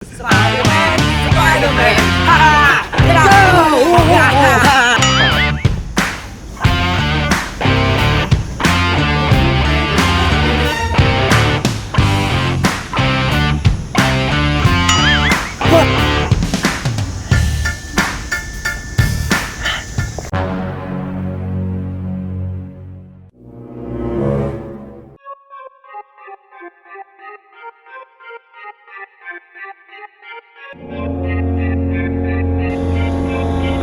Spiderman, Spiderman, ha! Get out! Go!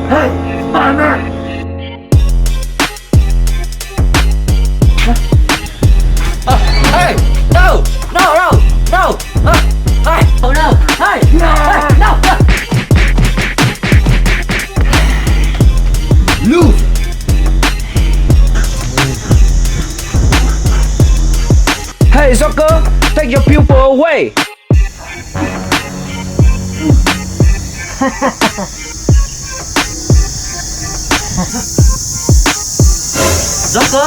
Hey, Spiderman! Hey! No! No! No! No! Hey! Oh no! Hey! No! Hey! No! Lose! Hey, soccer, take your pupil away. Zucker? Zucker!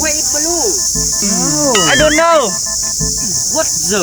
Wait, balloon. I don't know. What the?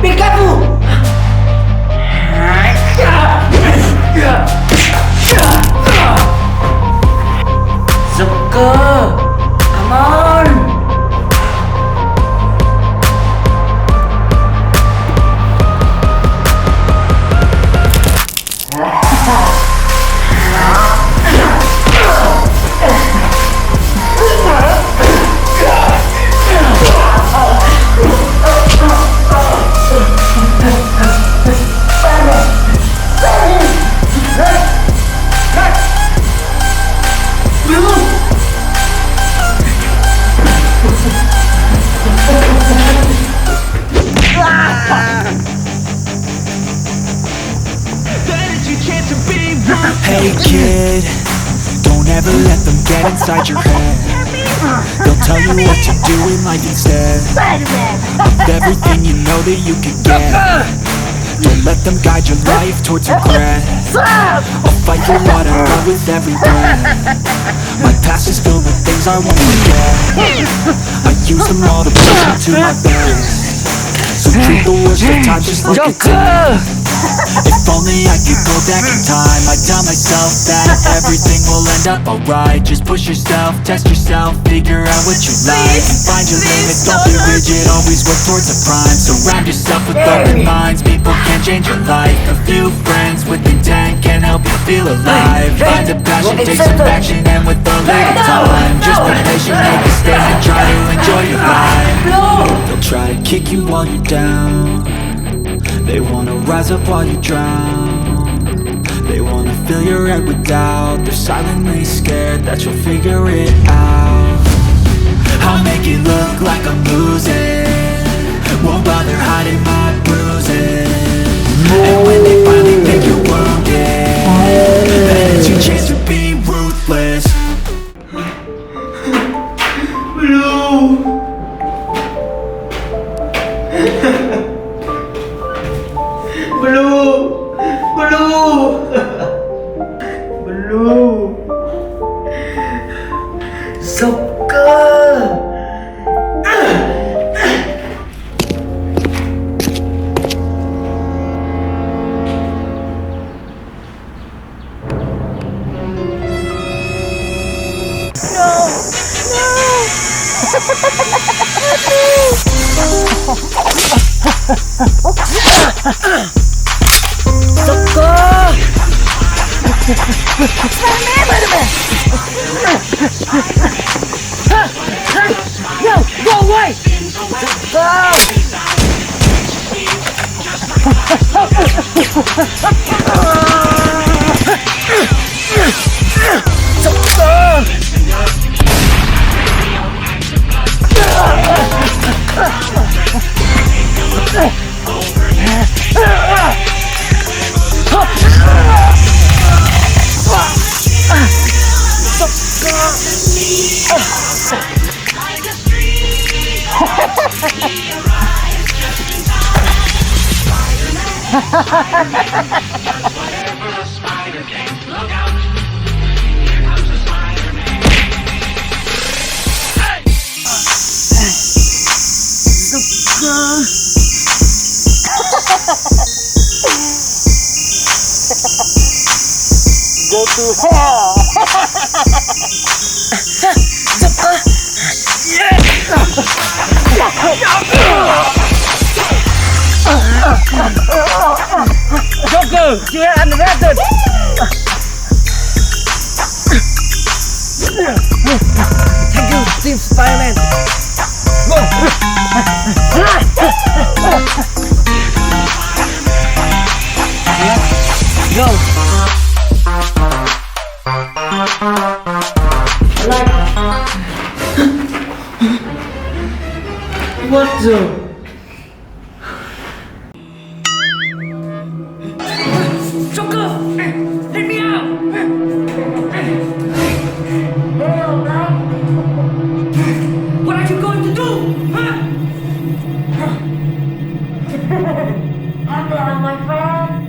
Be careful! Zucker! Come on! Hey kid, don't ever let them get inside your head. They'll tell you what to do in life instead of everything you know that you can get. Don't let them guide your life towards regret. I'll fight for what I love with every breath. My past is filled with things I won't forget. I use them all to push me to my best. So treat the worst of times just like a test. If only I could go back in time, I'd tell myself that everything will end up alright. Just push yourself, test yourself, figure out what you like, and find your limits, don't be rigid, always work towards a prime. Surround yourself with open minds, people can change your life. A few friends with intent can help you feel alive. Find a passion, take some action, and with a little time, just be patient, make a statement, try to enjoy your life. They'll try to kick you while you're down, they wanna rise up while you drown. They wanna fill your head with doubt. They're silently scared that you'll figure it out. I'll make it look like I'm losing, won't bother hiding my bruises. And when they finally think you're wounded, that's your chance for being ruthless. No, go away! Whatever a spider can look out. Here comes the Spiderman. Go to hell! Joker, you are unarrested! Thank you, Team Spiderman! Go! What the? Joker! Let me out! What are you going to do? Huh? I'm behind my friend.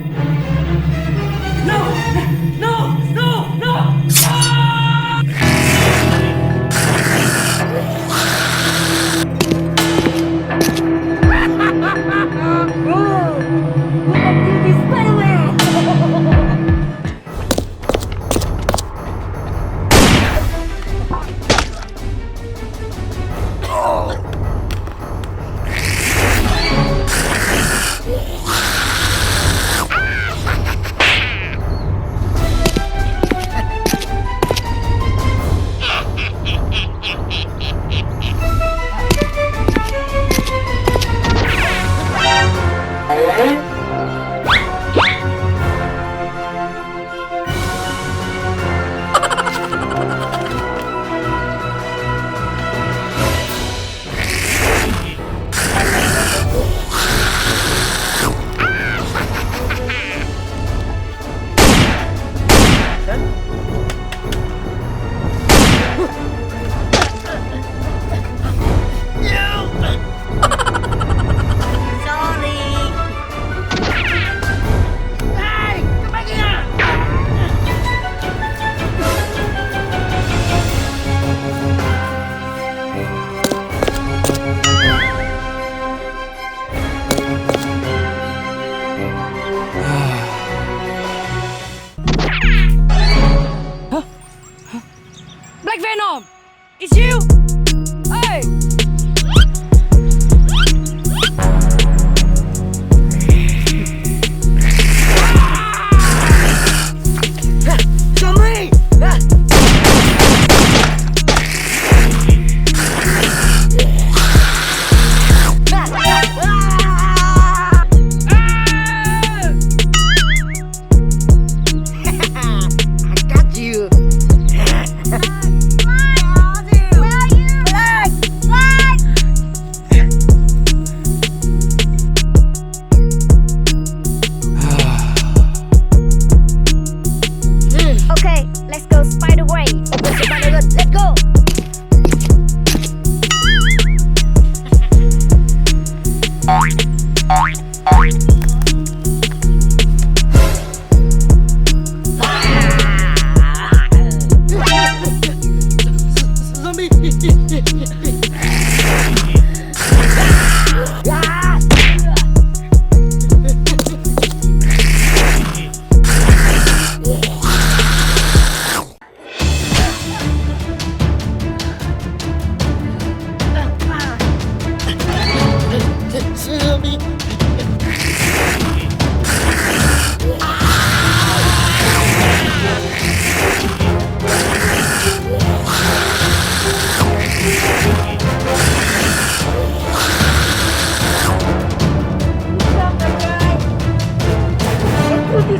No! No! No! No! Ah!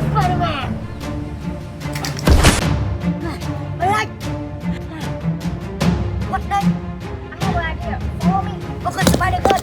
Spiderman. Like, what the? I have an idea. Follow me. Okay, Spider-Man.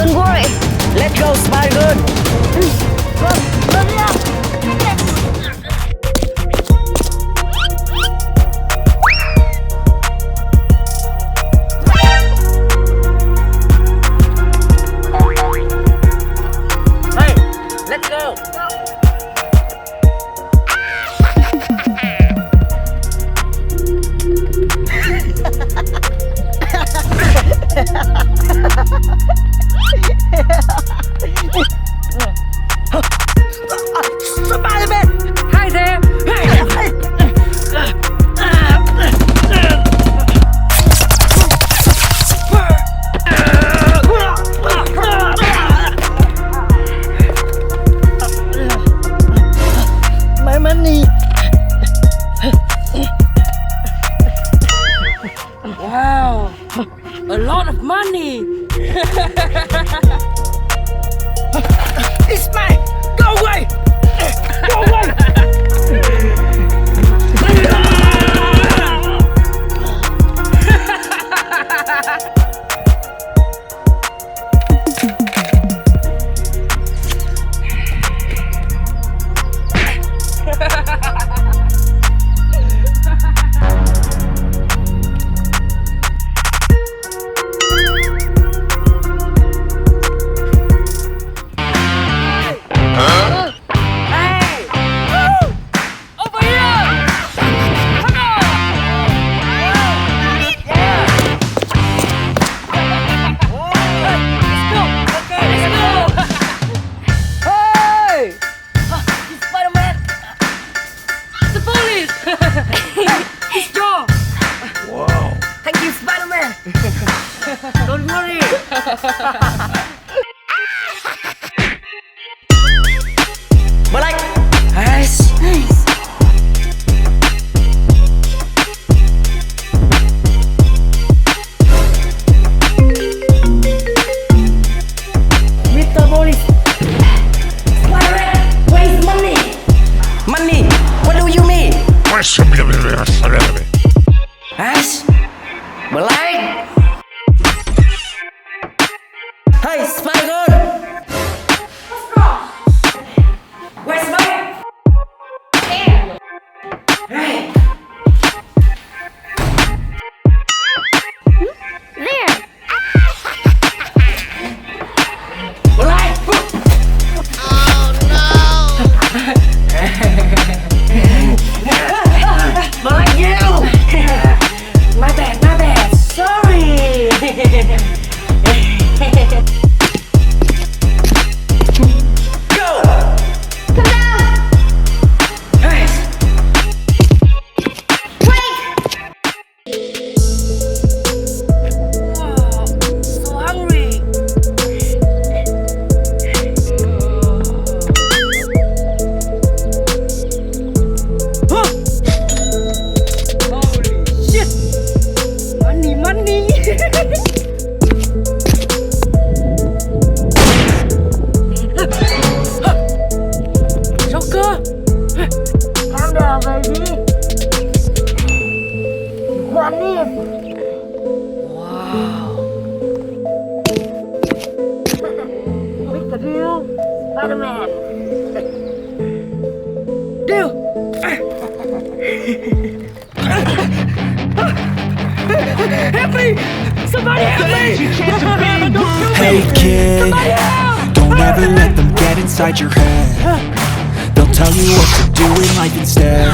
Don't worry. Let's go, Spiderman. Hey, let's go. Spiderman! Hi there! My money! Wow, a lot of money. It's mine! Go away! Go away! Thank you, Spiderman. Don't worry! But like, nice. Mr. Police. Spiderman, where's money? Money? What do you mean? Nice. But like, hey, Spider-Man! What's wrong? Where's my? There. Hey! There. But like, but like you! My bad, sorry! Go! Come down. Nice! Wait. Wow, so hungry. Holy shit! Money. Joker! Calm down, baby! Money! Wow. What's the deal? Spider-Man! Deal! Help me! Somebody help me! Hey kid, don't ever let them get inside your head. They'll tell you what to do in life instead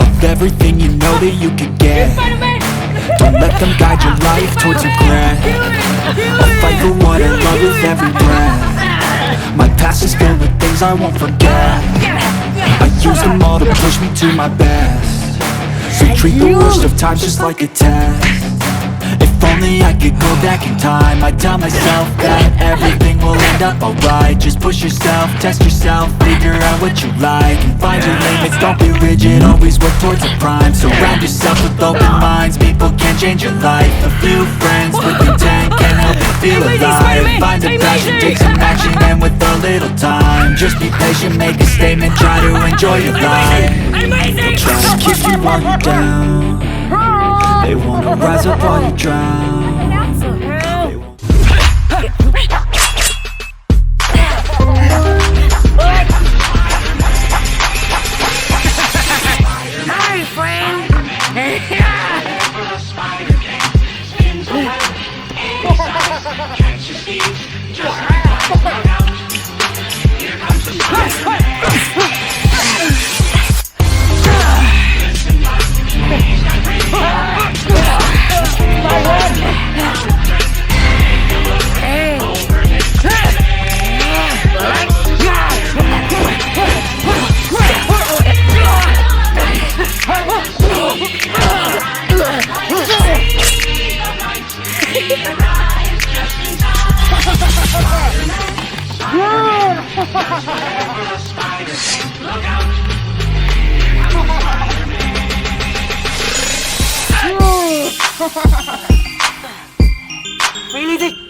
of everything you know that you could get. Don't let them guide your life towards regret. I'll fight for what I love with every breath. My past is filled with things I won't forget. I use them all to push me to my best. So treat the worst of times just like a test. If only I could go back in time, I'd tell myself that everything will end up alright. Just push yourself, test yourself, figure out what you like, and find your limits, don't be rigid, always work towards a prime. Surround yourself with open minds, people can change your life. A few friends with intent can help you feel alive. Find a passion, take some action, and with a little time, just be patient, make a statement, try to enjoy your life. They'll try to keep you while you're down, they wanna rise up while you drown. That's so Really?